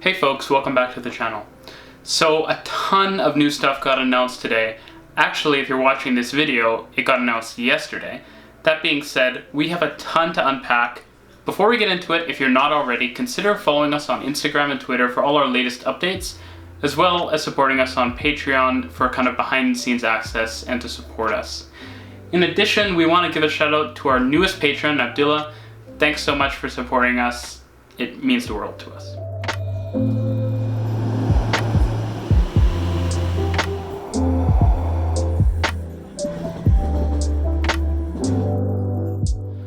Hey folks, welcome back to the channel. So a ton of new stuff got announced today. Actually, if you're watching this video, it got announced yesterday. That being said, we have a ton to unpack. Before we get into it, if you're not already, consider following us on Instagram and Twitter for all our latest updates, as well as supporting us on Patreon for kind of behind the scenes access and to support us. In addition, we want to give a shout out to our newest patron, Abdullah. Thanks so much for supporting us. It means the world to us.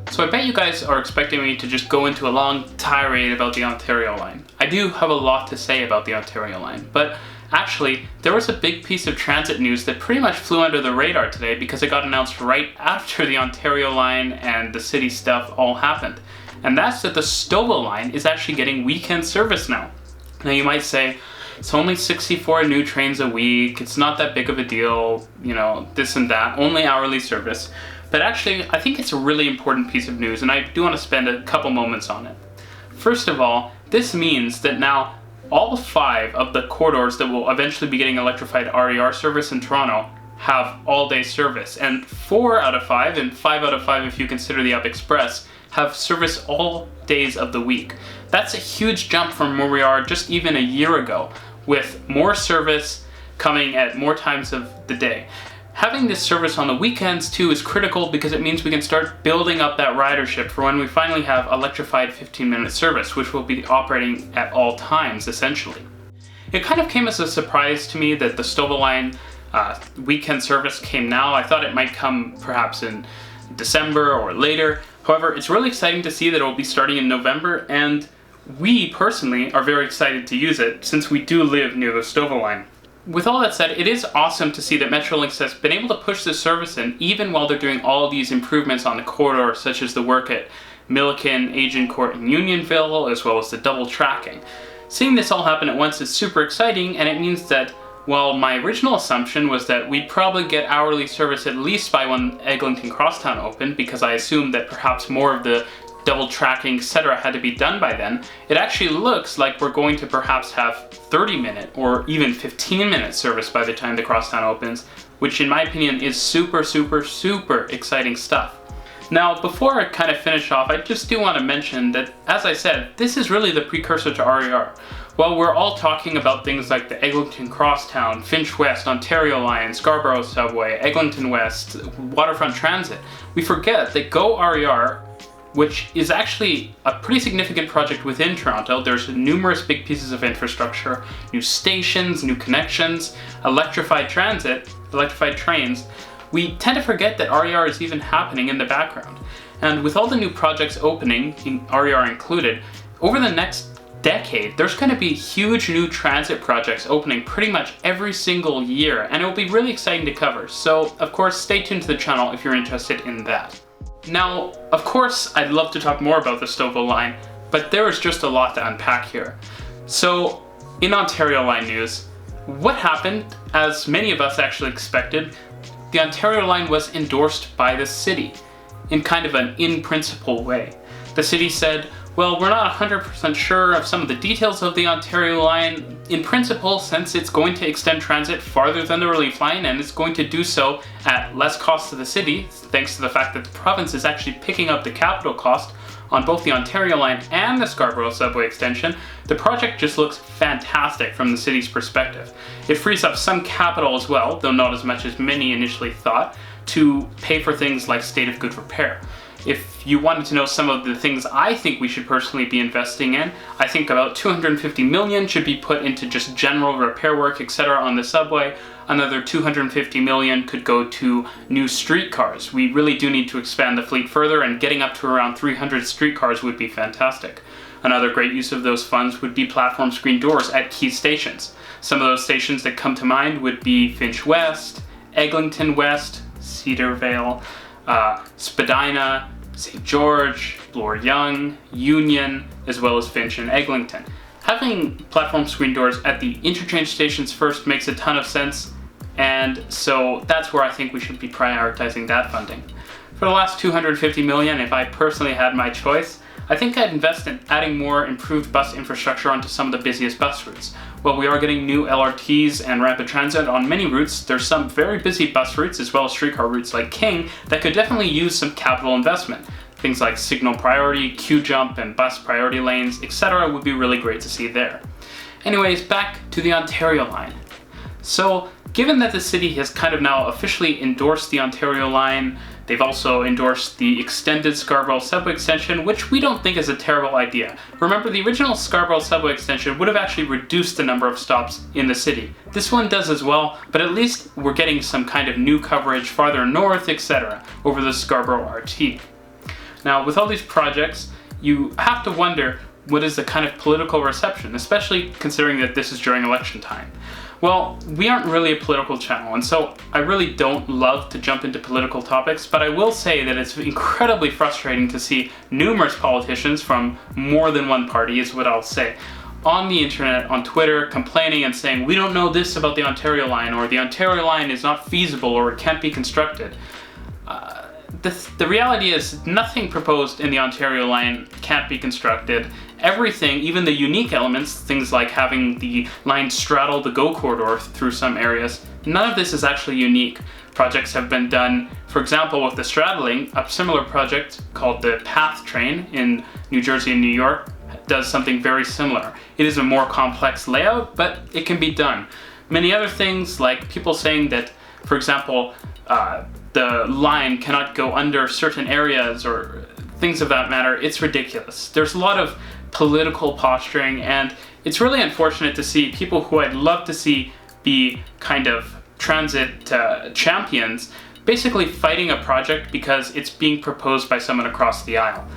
So I bet you guys are expecting me to just go into a long tirade about the Ontario line. I do have a lot to say about the Ontario line, but actually there was a big piece of transit news that pretty much flew under the radar today because it got announced right after the Ontario line and the city stuff all happened. And that's that the Stouffville Line is actually getting weekend service now. Now you might say, it's only 64 new trains a week, it's not that big of a deal, you know, this and that, only hourly service. But actually, I think it's a really important piece of news, and I do want to spend a couple moments on it. First of all, this means that now all 5 of the corridors that will eventually be getting electrified RER service in Toronto have all-day service, and 4 out of 5, and 5 out of 5 if you consider the Up Express, have service all days of the week. That's a huge jump from where we are just even a year ago, with more service coming at more times of the day. Having this service on the weekends too is critical because it means we can start building up that ridership for when we finally have electrified 15-minute service, which will be operating at all times essentially. It kind of came as a surprise to me that the Stouffville Line weekend service came now. I thought it might come perhaps in December or later. However, it's really exciting to see that it will be starting in November, and we personally are very excited to use it since we do live near the Stouffville Line. With all that said, it is awesome to see that Metrolinx has been able to push this service in even while they're doing all these improvements on the corridor, such as the work at Milliken, Agincourt, and Unionville, as well as the double tracking. Seeing this all happen at once is super exciting, and it means that while my original assumption was that we'd probably get hourly service at least by when Eglinton Crosstown opened, because I assumed that perhaps more of the double tracking, etc. had to be done by then, it actually looks like we're going to perhaps have 30-minute or even 15-minute service by the time the Crosstown opens, which in my opinion is super exciting stuff. Now, before I kind of finish off, I just do want to mention that, as I said, this is really the precursor to RER. While we're all talking about things like the Eglinton Crosstown, Finch West, Ontario Line, Scarborough Subway, Eglinton West, Waterfront Transit, we forget that Go RER, which is actually a pretty significant project within Toronto. There's numerous big pieces of infrastructure, new stations, new connections, electrified transit, electrified trains. We tend to forget that RER is even happening in the background. And with all the new projects opening, RER included, over the next decade, there's going to be huge new transit projects opening pretty much every single year, and it will be really exciting to cover. So, of course, stay tuned to the channel if you're interested in that. Now, of course, I'd love to talk more about the Stouffville Line, but there is just a lot to unpack here. So, in Ontario Line news, what happened, as many of us actually expected, the Ontario Line was endorsed by the city in kind of an in-principle way. The city said, well, we're not 100% sure of some of the details of the Ontario Line. In principle, since it's going to extend transit farther than the Relief Line, and it's going to do so at less cost to the city, thanks to the fact that the province is actually picking up the capital cost on both the Ontario Line and the Scarborough Subway extension, the project just looks fantastic from the city's perspective. It frees up some capital as well, though not as much as many initially thought, to pay for things like state of good repair. If you wanted to know some of the things I think we should personally be investing in, I think about $250 million should be put into just general repair work, etc. on the subway. Another $250 million could go to new streetcars. We really do need to expand the fleet further, and getting up to around 300 streetcars would be fantastic. Another great use of those funds would be platform screen doors at key stations. Some of those stations that come to mind would be Finch West, Eglinton West, Cedarvale, Spadina, St. George, Bloor Young, Union, as well as Finch and Eglinton. Having platform screen doors at the interchange stations first makes a ton of sense, and so that's where I think we should be prioritizing that funding. For the last $250 million, if I personally had my choice, I think I'd invest in adding more improved bus infrastructure onto some of the busiest bus routes. While we are getting new LRTs and rapid transit on many routes, there's some very busy bus routes as well as streetcar routes like King that could definitely use some capital investment. Things like signal priority, queue jump, and bus priority lanes, etc. would be really great to see there. Anyways, back to the Ontario Line. So, given that the city has kind of now officially endorsed the Ontario Line, they've also endorsed the extended Scarborough subway extension, which we don't think is a terrible idea. Remember, the original Scarborough subway extension would have actually reduced the number of stops in the city. This one does as well, but at least we're getting some kind of new coverage farther north, etc. over the Scarborough RT. Now, with all these projects, you have to wonder what is the kind of political reception, especially considering that this is during election time. Well, we aren't really a political channel, and so I really don't love to jump into political topics, but I will say that it's incredibly frustrating to see numerous politicians from more than one party, is what I'll say, on the internet, on Twitter, complaining and saying, we don't know this about the Ontario Line, or the Ontario Line is not feasible, or it can't be constructed. The reality is, nothing proposed in the Ontario Line can't be constructed. Everything, even the unique elements, things like having the line straddle the GO corridor through some areas, none of this is actually unique. Projects have been done, for example, with the straddling. A similar project called the PATH train in New Jersey and New York does something very similar. It is a more complex layout, but it can be done. Many other things, like people saying that, for example, the line cannot go under certain areas or things of that matter, it's ridiculous. There's a lot of political posturing, and it's really unfortunate to see people who I'd love to see be kind of transit champions basically fighting a project because it's being proposed by someone across the aisle.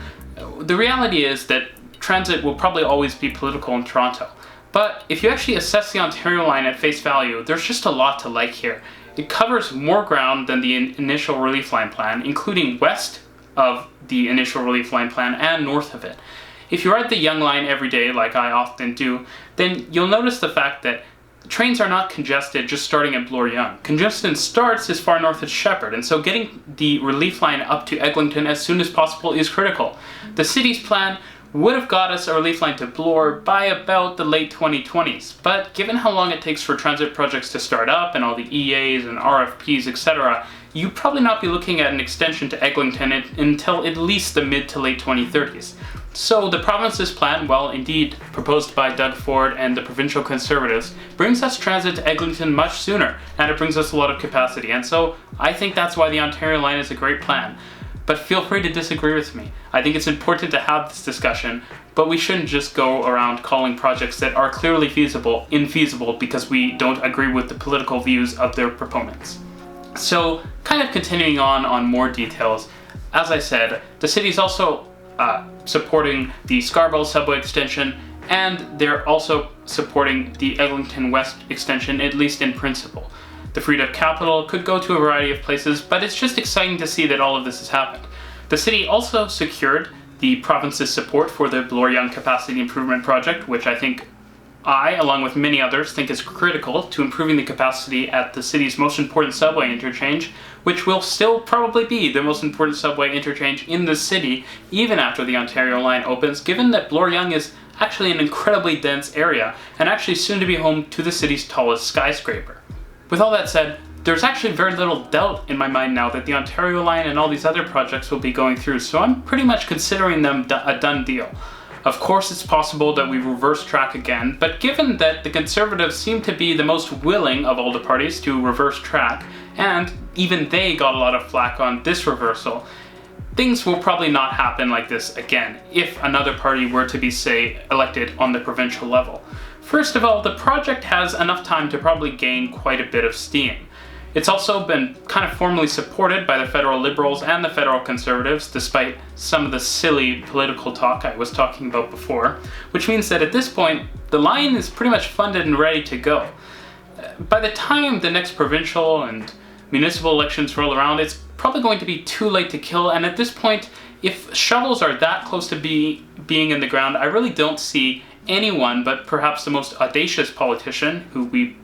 The reality is that transit will probably always be political in Toronto, but if you actually assess the Ontario Line at face value, there's just a lot to like here. It covers more ground than the initial relief line plan, including west of the initial relief line plan and north of it. If you ride the Yonge line every day, like I often do, then you'll notice the fact that trains are not congested just starting at Bloor-Yonge. Congestion starts as far north as Sheppard, and so getting the relief line up to Eglinton as soon as possible is critical. The city's plan would have got us a relief line to Bloor by about the late 2020s, but given how long it takes for transit projects to start up and all the EAs and RFPs, etc., you'd probably not be looking at an extension to Eglinton until at least the mid to late 2030s. So the province's plan, well indeed proposed by Doug Ford and the provincial Conservatives, brings us transit to Eglinton much sooner, and it brings us a lot of capacity, and so I think that's why the Ontario Line is a great plan. But feel free to disagree with me. I think it's important to have this discussion, but we shouldn't just go around calling projects that are clearly feasible infeasible because we don't agree with the political views of their proponents. So, kind of continuing on more details, as I said, the city's also supporting the Scarborough subway extension, and they're also supporting the Eglinton West extension, at least in principle. The freed up capital could go to a variety of places, but it's just exciting to see that all of this has happened. The city also secured the province's support for the Bloor-Yonge Capacity Improvement Project, which I think along with many others, think is critical to improving the capacity at the city's most important subway interchange, which will still probably be the most important subway interchange in the city, even after the Ontario Line opens, given that Bloor-Yonge is actually an incredibly dense area, and actually soon to be home to the city's tallest skyscraper. With all that said, there's actually very little doubt in my mind now that the Ontario Line and all these other projects will be going through, so I'm pretty much considering them a done deal. Of course, it's possible that we reverse track again, but given that the Conservatives seem to be the most willing of all the parties to reverse track, and even they got a lot of flack on this reversal, things will probably not happen like this again if another party were to be, say, elected on the provincial level. First of all, the project has enough time to probably gain quite a bit of steam. It's also been kind of formally supported by the federal Liberals and the federal Conservatives, despite some of the silly political talk I was talking about before, which means that at this point, the line is pretty much funded and ready to go. By the time the next provincial and municipal elections roll around, it's probably going to be too late to kill, and at this point, if shovels are that close to being in the ground, I really don't see anyone but perhaps the most audacious politician, who we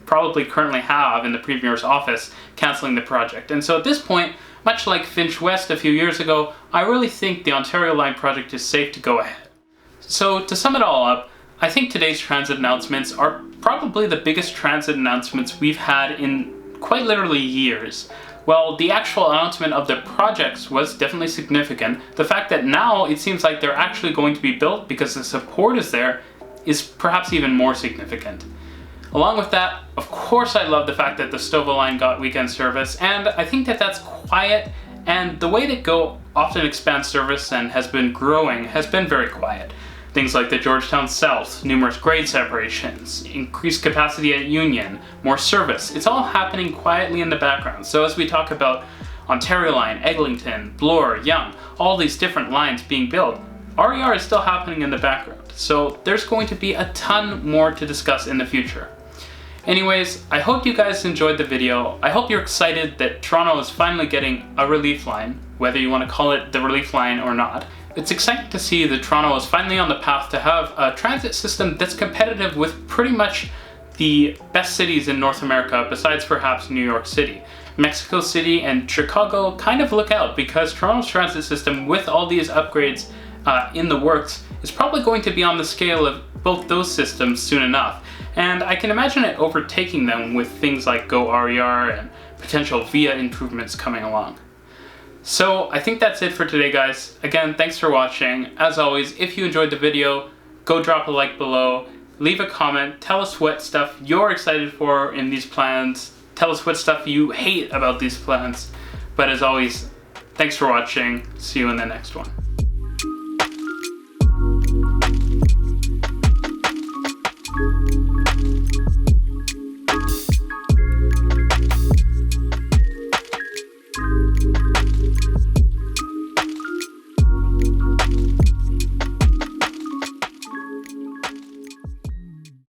probably currently have in the Premier's office cancelling the project. And so at this point, much like Finch West a few years ago, I really think the Ontario Line project is safe to go ahead. So to sum it all up, I think today's transit announcements are probably the biggest transit announcements we've had in quite literally years. While the actual announcement of the projects was definitely significant, the fact that now it seems like they're actually going to be built because the support is there is perhaps even more significant. Along with that, of course I love the fact that the Stouffville Line got weekend service, and I think that that's quiet, and the way that GO often expands service and has been growing has been very quiet. Things like the Georgetown South, numerous grade separations, increased capacity at Union, more service. It's all happening quietly in the background. So as we talk about Ontario Line, Eglinton, Bloor, Yonge, all these different lines being built, RER is still happening in the background. So there's going to be a ton more to discuss in the future. Anyways, I hope you guys enjoyed the video. I hope you're excited that Toronto is finally getting a relief line, whether you want to call it the relief line or not. It's exciting to see that Toronto is finally on the path to have a transit system that's competitive with pretty much the best cities in North America, besides perhaps New York City. Mexico City and Chicago kind of look out, because Toronto's transit system, with all these upgrades in the works, is probably going to be on the scale of both those systems soon enough. And I can imagine it overtaking them with things like GO RER and potential VIA improvements coming along. So I think that's it for today, guys. Again, thanks for watching. As always, if you enjoyed the video, go drop a like below, leave a comment, tell us what stuff you're excited for in these plans, tell us what stuff you hate about these plans. But as always, thanks for watching. See you in the next one.